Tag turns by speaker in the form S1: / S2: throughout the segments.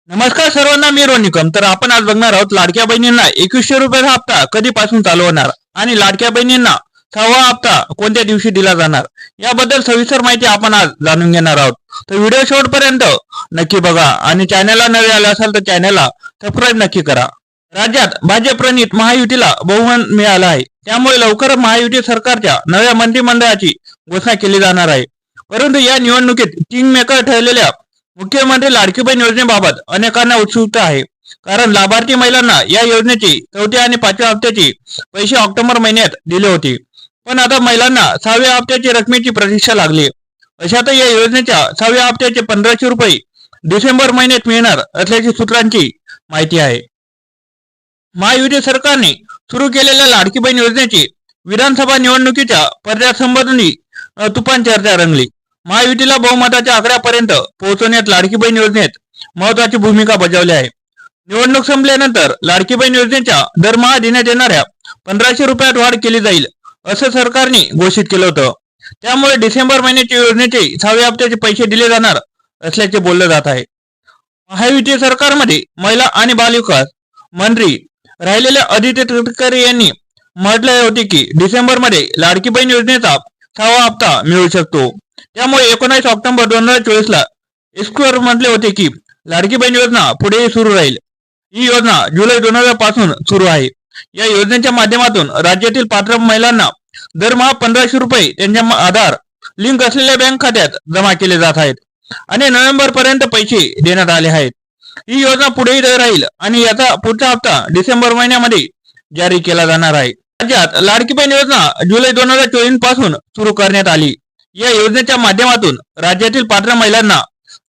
S1: नमस्कार सर्वांना, मी रोनिकम. तर आपण आज बघणार आहोत लाडक्या बहिणींना 2100 रुपयाचा हप्ता कधीपासून चालू होणार आणि लाडक्या बहिणींना 6वा हप्ता कोणत्या दिवशी दिला जाणार याबद्दल सविस्तर माहिती आपण आज जाणून घेणार आहोत. तर व्हिडिओ शेवटपर्यंत नक्की बघा आणि चॅनलला नवे आले असाल तर चॅनलला सबस्क्राईब नक्की करा. राज्यात भाजप प्रणित महायुतीला बहुमत मिळालं आहे, त्यामुळे लवकर महायुती सरकारच्या नव्या मंत्रिमंडळाची घोषणा केली जाणार आहे. परंतु या निवडणुकीत किंग मेकर ठरलेल्या मुख्यमंत्री लाडकी बहीण योजनेबाबत अनेकांना उत्सुकता आहे, कारण लाभार्थी महिलांना या योजनेची 4थ्या आणि 5व्या हप्त्याचे पैसे ऑक्टोबर महिन्यात दिले होते. पण आता महिलांना 6व्या हप्त्याची रकमेची प्रतीक्षा लागली. अशात या योजनेच्या 6व्या हप्त्याचे 1500 रुपये डिसेंबर महिन्यात मिळणार असल्याची सूत्रांची माहिती आहे. महायुती सरकारने सुरू केलेल्या लाडकी बहीण योजनेची विधानसभा निवडणुकीच्या पर्यासंबंधी तुफान चर्चा रंगली. महायुतीला बहुमताच्या आकड्यापर्यंत पोहोचवण्यात लाडकी बहीण योजनेत महत्वाची भूमिका बजावली आहे. निवडणूक संपल्यानंतर लाडकी बहीण योजनेच्या दरमहा देण्यात येणाऱ्या 1500 रुपयात वाढ केली जाईल असं सरकारने घोषित केलं होतं. त्यामुळे डिसेंबर महिन्याच्या योजनेचे 6व्या हप्त्याचे पैसे दिले जाणार असल्याचे बोललं जात आहे. महायुती सरकारमध्ये महिला आणि बालविकास मंत्री राहिलेल्या अदिती तटकरे यांनी म्हटले होते की डिसेंबर मध्ये लाडकी बहीण योजनेचा 6वा हप्ता मिळू शकतो. त्यामुळे 19 ऑक्टोबर 2024 ला एक्सक्लूर म्हटले होते की लाडकी बहीण योजना पुढेही सुरू राहील. ही योजना जुलै 2000 पासून सुरू आहे. या योजनेच्या माध्यमातून राज्यातील पात्र महिलांना दरमहा 1500 रुपये त्यांच्या आधार लिंक असलेल्या बँक खात्यात जमा केले जात आहेत आणि नोव्हेंबर पर्यंत पैसे देण्यात आले आहेत. ही योजना पुढेही राहील आणि याचा पुढचा हप्ता डिसेंबर महिन्यामध्ये जारी केला जाणार आहे. राज्यात लाडकी बहीण योजना जुलै 2024 पासून सुरू करण्यात आली. या योजनेच्या माध्यमातून राज्यातील पात्र महिलांना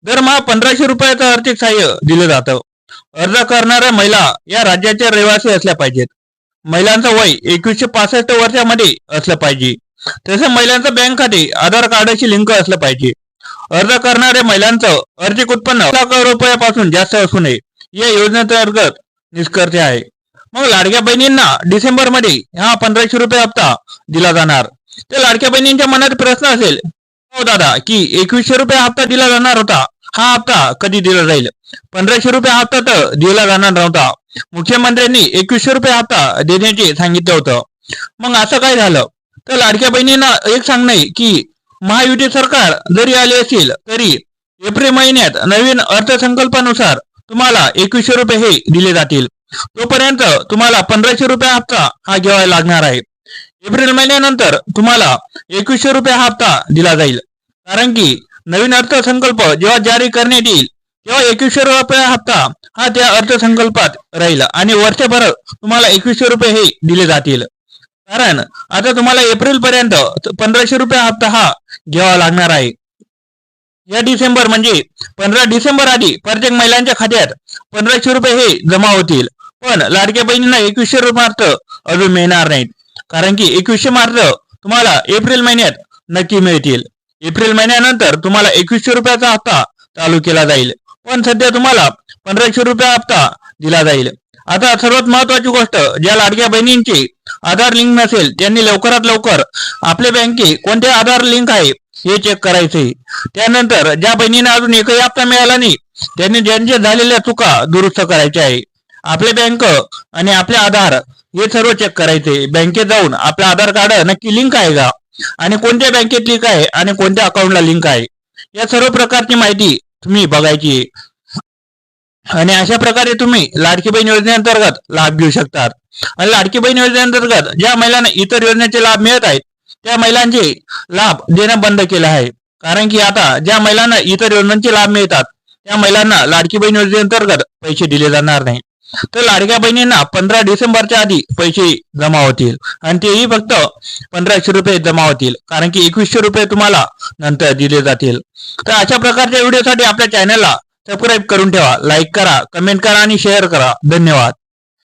S1: दरमहा 1500 रुपयाचं आर्थिक सहाय्य दिलं जातं. अर्ज करणाऱ्या महिला या राज्याच्या रहिवासी असल्या पाहिजेत. महिलांचं वय 2165 वर्षामध्ये असलं पाहिजे. तसेच महिलांचं बँक खाते आधार कार्डाशी लिंक असलं पाहिजे. अर्ज करणाऱ्या महिलांचं आर्थिक उत्पन्न 1 लाख रुपयापासून जास्त असू नये या योजनेअंतर्गत निष्कर्ष आहे. मग लाडक्या बहिणींना डिसेंबर मध्ये हा 1500 रुपये हप्ता दिला जाणार. तर लाडक्या बहिणींच्या मनात प्रश्न असेल, हो दादा, की 2100 रुपये हप्ता दिला जाणार होता, हा हप्ता कधी दिला जाईल? 1500 रुपये हप्ता तर दिला जाणार नव्हता. मुख्यमंत्र्यांनी 2100 रुपये हप्ता देण्याचे सांगितलं होतं. मग असं काय झालं? तर लाडक्या बहिणींना एक सांगणं आहे की महायुती सरकार जरी आले असेल तरी एप्रिल महिन्यात नवीन अर्थसंकल्पानुसार तुम्हाला 2100 रुपये हे दिले जातील. तोपर्यंत तुम्हाला 1500 रुपये हप्ता हा घ्यावा लागणार आहे. एप्रिल महिन्यानंतर तुम्हाला 2100 रुपये हप्ता दिला जाईल, कारण की नवीन अर्थसंकल्प जेव्हा जारी करण्यात येईल तेव्हा 2100 रुपये हप्ता हा त्या अर्थसंकल्पात राहील आणि वर्षभर तुम्हाला 2100 रुपये हे दिले जातील. कारण आता तुम्हाला एप्रिल पर्यंत 1500 रुपये हप्ता हा घ्यावा लागणार आहे. या डिसेंबर म्हणजे 15 डिसेंबर आधी प्रत्येक महिलांच्या खात्यात 1500 रुपये हे जमा होतील. पण लाडक्या बहिणींना 2100 रुपये मात्र अजून मिळणार नाहीत, कारण की 2100 मात्र तुम्हाला एप्रिल महिन्यात नक्की मिळतील. एप्रिल महिन्यानंतर तुम्हाला 2100 रुपयाचा हप्ता चालू केला जाईल, पण सध्या तुम्हाला 1500 रुपये हप्ता दिला जाईल. आता सर्वात महत्वाची गोष्ट, ज्या लाडक्या बहिणींचे आधार लिंक नसेल त्यांनी लवकरात लवकर आपले बँके कोणते आधार लिंक आहे हे चेक करायचे. त्यानंतर ज्या बहिणींना अजून एकही हप्ता मिळाला नाही त्यांनी ज्यांच्या झालेल्या चुका दुरुस्त करायच्या आहे. आपले बँक आणि आपले आधार हे सर्व चेक करायचे. बँकेत जाऊन आपलं आधार कार्ड नक्की लिंक आहे का आणि कोणत्या बँकेत लिंक आहे आणि कोणत्या अकाउंटला लिंक आहे या सर्व प्रकारची माहिती तुम्ही बघायची आणि अशा प्रकारे तुम्ही लाडकी बहीण योजनेअंतर्गत लाभ घेऊ शकतात. आणि लाडकी बहीण योजनेअंतर्गत ज्या महिलांना इतर योजनेचे लाभ मिळत आहेत त्या महिलांचे लाभ देणं बंद केलं आहे, कारण की आता ज्या महिलांना इतर योजनांचे लाभ मिळतात त्या महिलांना लाडकी बहीण योजनेअंतर्गत पैसे दिले जाणार नाही. तर लाडक्या बहिणींना 15 डिसेंबरच्या आधी पैसे जमा होतील आणि तेही फक्त 1500 रुपये जमा होतील, कारण की 2100 रुपये तुम्हाला नंतर दिले जातील. तर अशा प्रकारच्या व्हिडिओसाठी आपल्या चॅनलला सबस्क्राईब करून ठेवा, लाईक करा, कमेंट करा आणि शेअर करा. धन्यवाद.